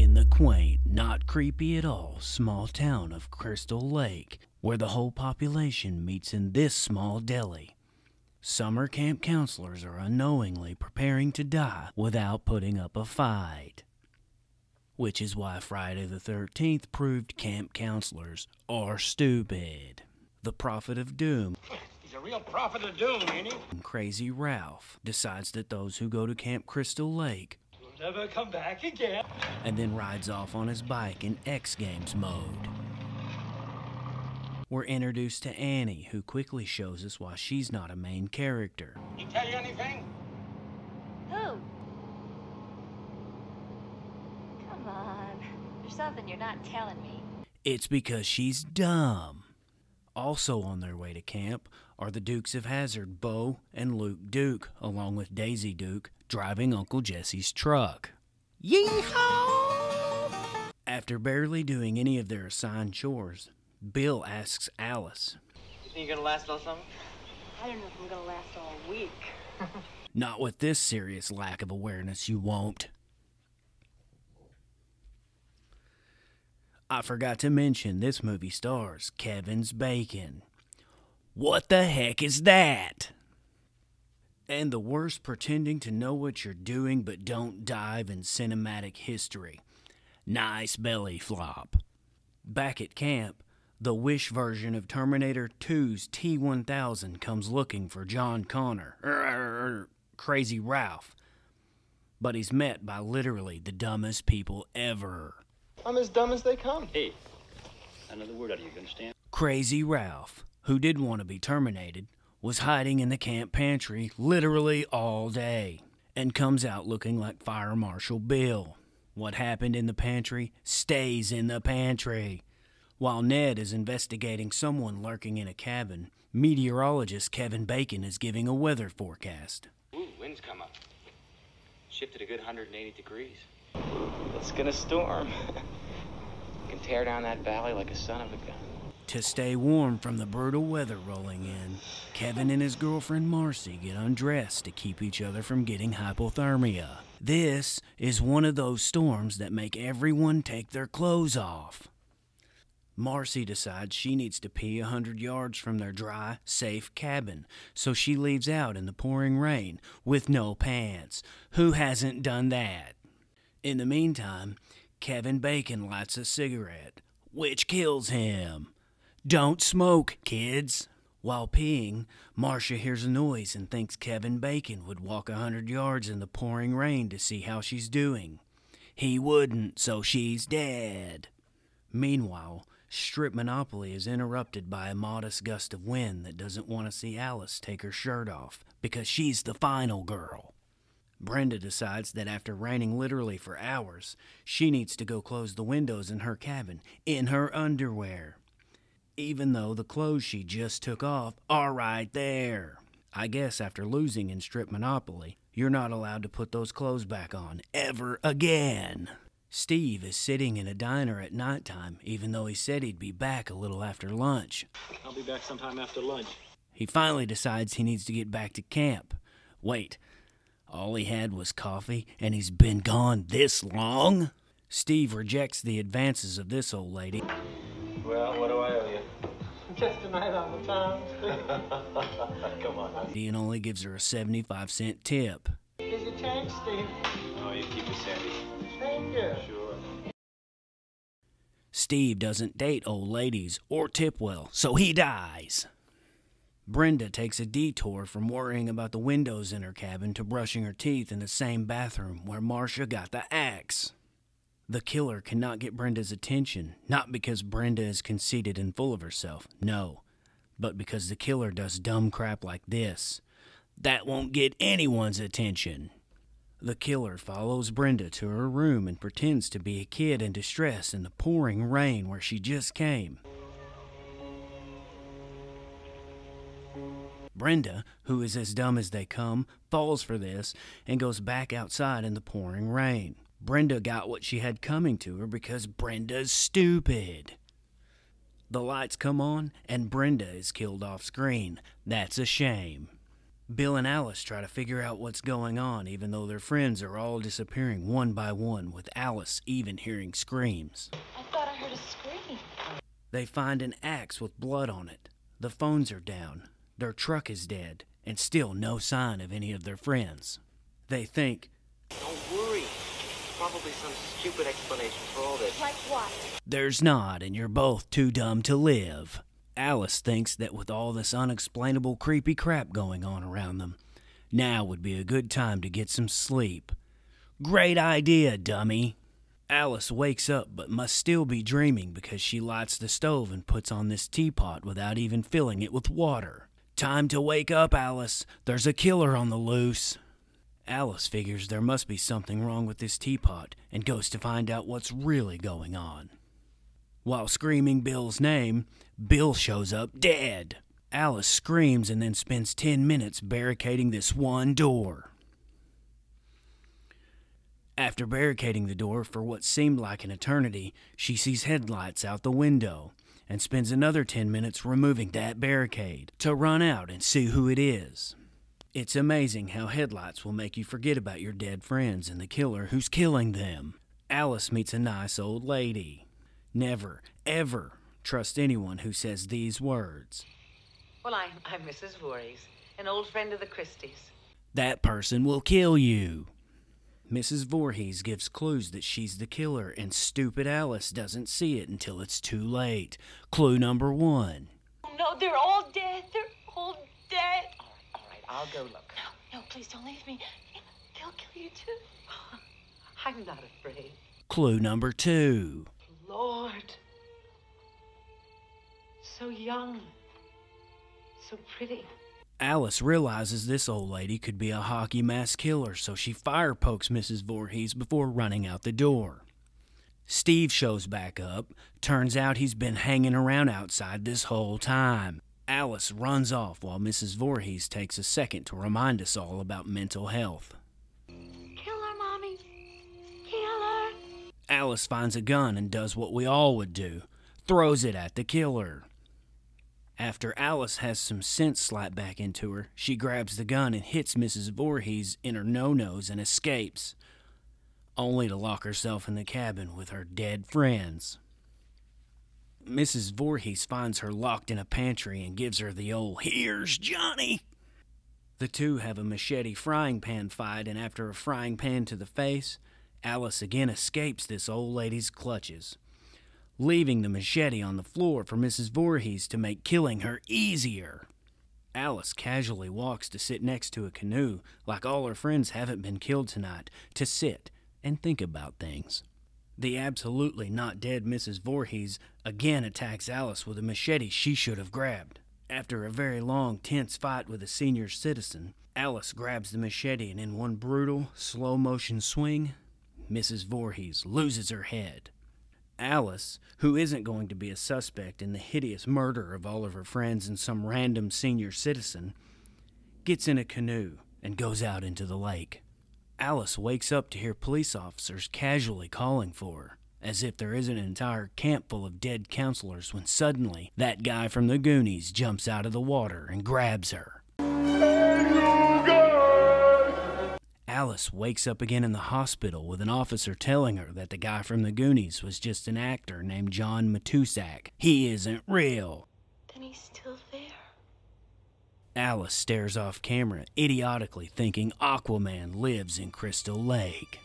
in the quaint, not creepy at all, small town of Crystal Lake, where the whole population meets in this small deli. Summer camp counselors are unknowingly preparing to die without putting up a fight. Which is why Friday the 13th proved camp counselors are stupid. The Prophet of Doom, He's a real prophet of doom, ain't he? Crazy Ralph, decides that those who go to Camp Crystal Lake We'll never come back again. and then rides off on his bike in X Games mode. We're introduced to Annie, who quickly shows us why she's not a main character. He tell you anything? Who? Come on. There's something you're not telling me. It's because she's dumb. Also on their way to camp are the Dukes of Hazzard, Bo and Luke Duke, along with Daisy Duke, driving Uncle Jesse's truck. Yeehaw! After barely doing any of their assigned chores, Bill asks Alice, You think you're gonna last all summer? I don't know if I'm gonna last all week. "Not with this serious lack of awareness, you won't." I forgot to mention this movie stars Kevin's Bacon. What the heck is that? And the worst pretending to know what you're doing but don't dive in cinematic history. Nice belly flop. Back at camp, the Wish version of Terminator 2's T-1000 comes looking for John Connor, Crazy Ralph. But he's met by literally the dumbest people ever. I'm as dumb as they come. Hey, another word out of you, understand? Crazy Ralph, who didn't want to be terminated, was hiding in the camp pantry literally all day and comes out looking like Fire Marshal Bill. What happened in the pantry stays in the pantry. While Ned is investigating someone lurking in a cabin, meteorologist Kevin Bacon is giving a weather forecast. Ooh, winds come up. Shifted a good 180 degrees. It's gonna storm. Can tear down that valley like a son of a gun. To stay warm from the brutal weather rolling in, Kevin and his girlfriend Marcy get undressed to keep each other from getting hypothermia. This is one of those storms that make everyone take their clothes off. Marcy decides she needs to pee 100 yards from their dry, safe cabin, so she leaves out in the pouring rain with no pants. Who hasn't done that? In the meantime, Kevin Bacon lights a cigarette, which kills him. Don't smoke, kids. While peeing, Marcia hears a noise and thinks Kevin Bacon would walk 100 yards in the pouring rain to see how she's doing. He wouldn't, so she's dead. Meanwhile, Strip Monopoly is interrupted by a modest gust of wind that doesn't want to see Alice take her shirt off because she's the final girl. Brenda decides that after raining literally for hours, she needs to go close the windows in her cabin in her underwear, even though the clothes she just took off are right there. I guess after losing in Strip Monopoly, you're not allowed to put those clothes back on ever again. Steve is sitting in a diner at nighttime, even though he said he'd be back a little after lunch. I'll be back sometime after lunch. He finally decides he needs to get back to camp. Wait, all he had was coffee, and he's been gone this long? Steve rejects the advances of this old lady. Well, what do I owe you? Just a night on the town. Come on, honey. And only gives her a 75-cent tip. Here's your change, Steve. Oh, you keep me sandy. Thank you. Sure. Steve doesn't date old ladies or tip well, so he dies. Brenda takes a detour from worrying about the windows in her cabin to brushing her teeth in the same bathroom where Marcia got the axe. The killer cannot get Brenda's attention, not because Brenda is conceited and full of herself, no, but because the killer does dumb crap like this. That won't get anyone's attention. The killer follows Brenda to her room and pretends to be a kid in distress in the pouring rain where she just came. Brenda, who is as dumb as they come, falls for this and goes back outside in the pouring rain. Brenda got what she had coming to her because Brenda's stupid. The lights come on and Brenda is killed off screen. That's a shame. Bill and Alice try to figure out what's going on, even though their friends are all disappearing one by one, with Alice even hearing screams. I thought I heard a scream. They find an axe with blood on it. The phones are down. Their truck is dead, and still no sign of any of their friends. They think, Don't worry. Probably some stupid explanation for all this. Like what? there's not, and you're both too dumb to live. Alice thinks that with all this unexplainable creepy crap going on around them, now would be a good time to get some sleep. Great idea, dummy. Alice wakes up but must still be dreaming because she lights the stove and puts on this teapot without even filling it with water. Time to wake up, Alice. There's a killer on the loose. Alice figures there must be something wrong with this teapot and goes to find out what's really going on. While screaming Bill's name, Bill shows up dead. Alice screams and then spends 10 minutes barricading this one door. After barricading the door for what seemed like an eternity, she sees headlights out the window and spends another 10 minutes removing that barricade to run out and see who it is. It's amazing how headlights will make you forget about your dead friends and the killer who's killing them. Alice meets a nice old lady. Never, ever trust anyone who says these words. Well, I'm Mrs. Voorhees, an old friend of the Christies. That person will kill you. Mrs. Voorhees gives clues that she's the killer, and stupid Alice doesn't see it until it's too late. Clue number 1. No, they're all dead. They're all dead. All right, I'll go look. No, please don't leave me. They'll kill you too. I'm not afraid. Clue number 2. Lord. So young. So pretty. Alice realizes this old lady could be a hockey mask killer, so she fire pokes Mrs. Voorhees before running out the door. Steve shows back up. Turns out he's been hanging around outside this whole time. Alice runs off while Mrs. Voorhees takes a second to remind us all about mental health. Kill her, Mommy. Kill her. Alice finds a gun and does what we all would do. Throws it at the killer. After Alice has some sense slapped back into her, she grabs the gun and hits Mrs. Voorhees in her no-nos and escapes, only to lock herself in the cabin with her dead friends. Mrs. Voorhees finds her locked in a pantry and gives her the old, "Here's Johnny!" The two have a machete frying pan fight, and after a frying pan to the face, Alice again escapes this old lady's clutches, leaving the machete on the floor for Mrs. Voorhees to make killing her easier. Alice casually walks to sit next to a canoe, like all her friends haven't been killed tonight, to sit and think about things. The absolutely not dead Mrs. Voorhees again attacks Alice with a machete she should have grabbed. After a very long, tense fight with a senior citizen, Alice grabs the machete and in one brutal, slow-motion swing, Mrs. Voorhees loses her head. Alice, who isn't going to be a suspect in the hideous murder of all of her friends and some random senior citizen, gets in a canoe and goes out into the lake. Alice wakes up to hear police officers casually calling for her, as if there isn't an entire camp full of dead counselors, when suddenly that guy from the Goonies jumps out of the water and grabs her. Alice wakes up again in the hospital with an officer telling her that the guy from the Goonies was just an actor named John Matusak. He isn't real. Then he's still there. Alice stares off camera, idiotically thinking Aquaman lives in Crystal Lake.